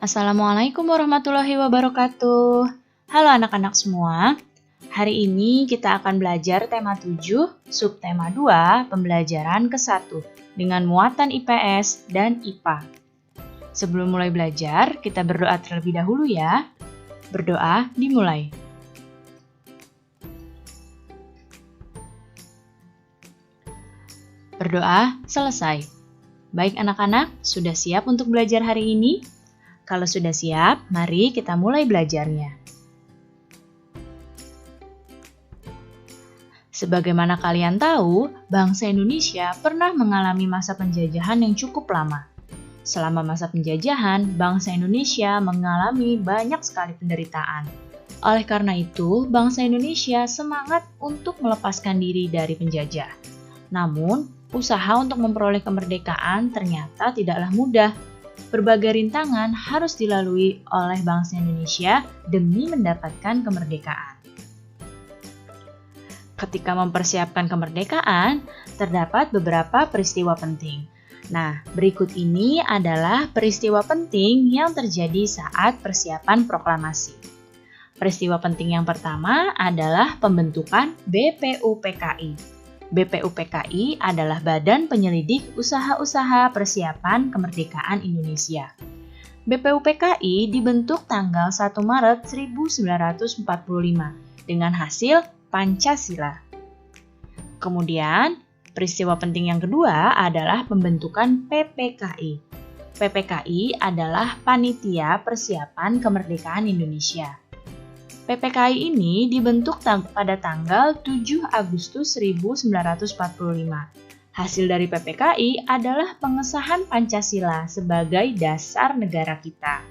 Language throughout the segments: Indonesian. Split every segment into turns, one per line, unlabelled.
Assalamualaikum warahmatullahi wabarakatuh. Halo anak-anak semua. Hari ini kita akan belajar tema 7, subtema 2, pembelajaran ke-1 dengan muatan IPS dan IPA. Sebelum mulai belajar, kita berdoa terlebih dahulu ya. Berdoa dimulai. Berdoa selesai. Baik anak-anak, sudah siap untuk belajar hari ini? Kalau sudah siap, mari kita mulai belajarnya. Sebagaimana kalian tahu, bangsa Indonesia pernah mengalami masa penjajahan yang cukup lama. Selama masa penjajahan, bangsa Indonesia mengalami banyak sekali penderitaan. Oleh karena itu, bangsa Indonesia semangat untuk melepaskan diri dari penjajah. Namun, usaha untuk memperoleh kemerdekaan ternyata tidaklah mudah. Berbagai rintangan harus dilalui oleh bangsa Indonesia demi mendapatkan kemerdekaan. Ketika mempersiapkan kemerdekaan, terdapat beberapa peristiwa penting. Nah, berikut ini adalah peristiwa penting yang terjadi saat persiapan proklamasi. Peristiwa penting yang pertama adalah pembentukan BPUPKI. BPUPKI adalah Badan Penyelidik Usaha-Usaha Persiapan Kemerdekaan Indonesia. BPUPKI dibentuk tanggal 1 Maret 1945 dengan hasil Pancasila. Kemudian, peristiwa penting yang kedua adalah pembentukan PPKI. PPKI adalah Panitia Persiapan Kemerdekaan Indonesia. PPKI ini dibentuk pada tanggal 7 Agustus 1945. Hasil dari PPKI adalah pengesahan Pancasila sebagai dasar negara kita.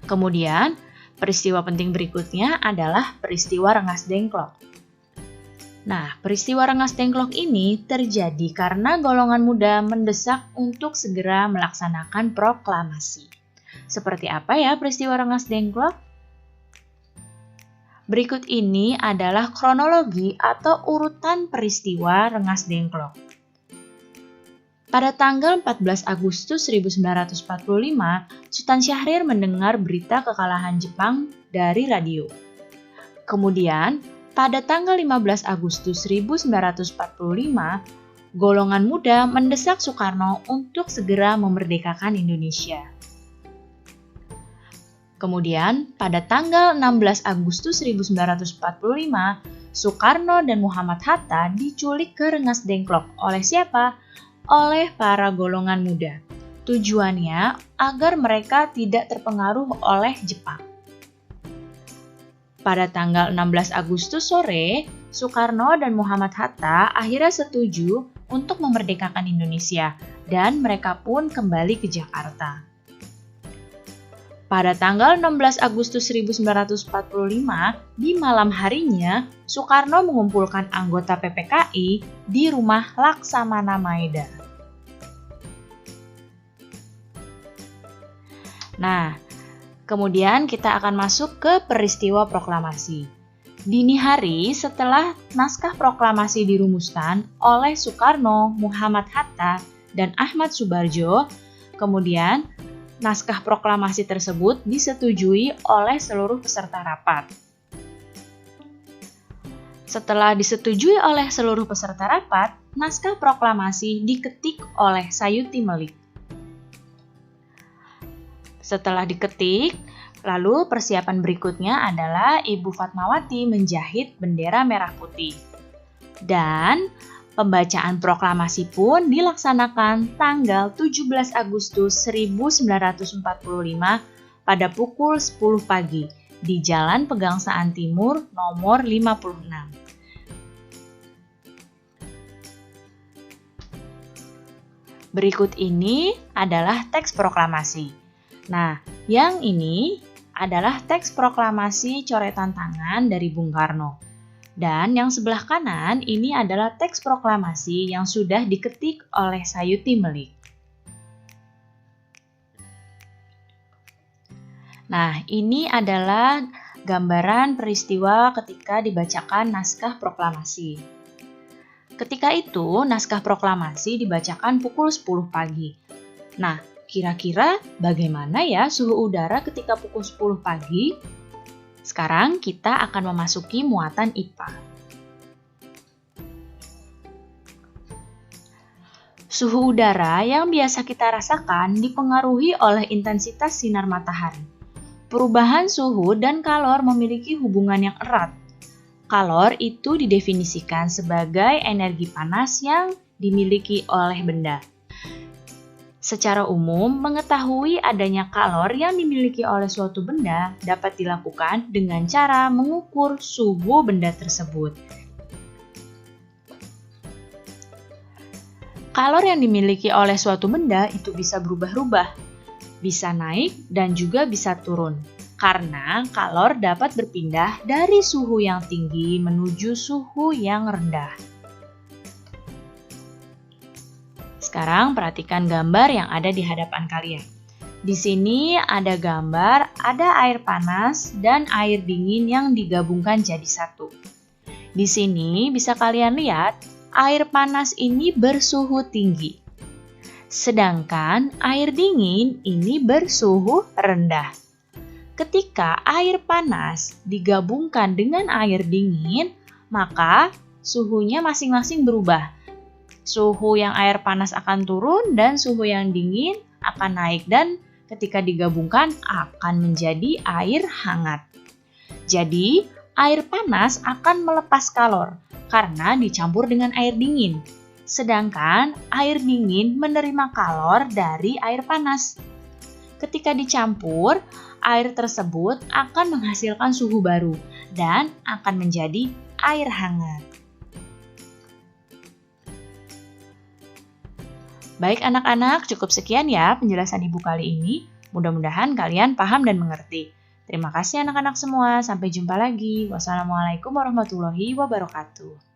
Kemudian, peristiwa penting berikutnya adalah peristiwa Rengas Dengklok. Nah, peristiwa Rengas Dengklok ini terjadi karena golongan muda mendesak untuk segera melaksanakan proklamasi. Seperti apa ya peristiwa Rengas Dengklok? Berikut ini adalah kronologi atau urutan peristiwa Rengas Dengklok. Pada tanggal 14 Agustus 1945, Sultan Syahrir mendengar berita kekalahan Jepang dari radio. Kemudian, pada tanggal 15 Agustus 1945, golongan muda mendesak Soekarno untuk segera memerdekakan Indonesia. Kemudian, pada tanggal 16 Agustus 1945, Soekarno dan Muhammad Hatta diculik ke Rengas Dengklok. Oleh siapa? Oleh para golongan muda. Tujuannya agar mereka tidak terpengaruh oleh Jepang. Pada tanggal 16 Agustus sore, Soekarno dan Muhammad Hatta akhirnya setuju untuk memerdekakan Indonesia dan mereka pun kembali ke Jakarta. Pada tanggal 16 Agustus 1945, di malam harinya, Soekarno mengumpulkan anggota PPKI di rumah Laksamana Maeda. Nah, kemudian kita akan masuk ke peristiwa proklamasi. Dini hari setelah naskah proklamasi dirumuskan oleh Soekarno, Muhammad Hatta, dan Ahmad Subarjo, kemudian naskah proklamasi tersebut disetujui oleh seluruh peserta rapat. Setelah disetujui oleh seluruh peserta rapat, naskah proklamasi diketik oleh Sayuti Melik. Setelah diketik, lalu persiapan berikutnya adalah Ibu Fatmawati menjahit bendera merah putih. Dan pembacaan proklamasi pun dilaksanakan tanggal 17 Agustus 1945 pada pukul 10 pagi di Jalan Pegangsaan Timur nomor 56. Berikut ini adalah teks proklamasi. Nah, yang ini adalah teks proklamasi coretan tangan dari Bung Karno. Dan yang sebelah kanan ini adalah teks proklamasi yang sudah diketik oleh Sayuti Melik. Nah, ini adalah gambaran peristiwa ketika dibacakan naskah proklamasi. Ketika itu, naskah proklamasi dibacakan pukul 10 pagi. Nah, Kira-kira bagaimana ya suhu udara ketika pukul 10 pagi? Sekarang kita akan memasuki muatan IPA. Suhu udara yang biasa kita rasakan dipengaruhi oleh intensitas sinar matahari. Perubahan suhu dan kalor memiliki hubungan yang erat. Kalor itu didefinisikan sebagai energi panas yang dimiliki oleh benda. Secara umum, mengetahui adanya kalor yang dimiliki oleh suatu benda dapat dilakukan dengan cara mengukur suhu benda tersebut. Kalor yang dimiliki oleh suatu benda itu bisa berubah-ubah, bisa naik dan juga bisa turun. Karena kalor dapat berpindah dari suhu yang tinggi menuju suhu yang rendah. Sekarang perhatikan gambar yang ada di hadapan kalian. Di sini ada gambar, ada air panas dan air dingin yang digabungkan jadi satu. Di sini bisa kalian lihat, air panas ini bersuhu tinggi. Sedangkan air dingin ini bersuhu rendah. Ketika air panas digabungkan dengan air dingin, maka suhunya masing-masing berubah. Suhu yang air panas akan turun dan suhu yang dingin akan naik dan ketika digabungkan akan menjadi air hangat. Jadi, air panas akan melepas kalor karena dicampur dengan air dingin. Sedangkan air dingin menerima kalor dari air panas. Ketika dicampur, air tersebut akan menghasilkan suhu baru dan akan menjadi air hangat. Baik anak-anak, cukup sekian ya penjelasan Ibu kali ini. Mudah-mudahan kalian paham dan mengerti. Terima kasih anak-anak semua, sampai jumpa lagi. Wassalamualaikum warahmatullahi wabarakatuh.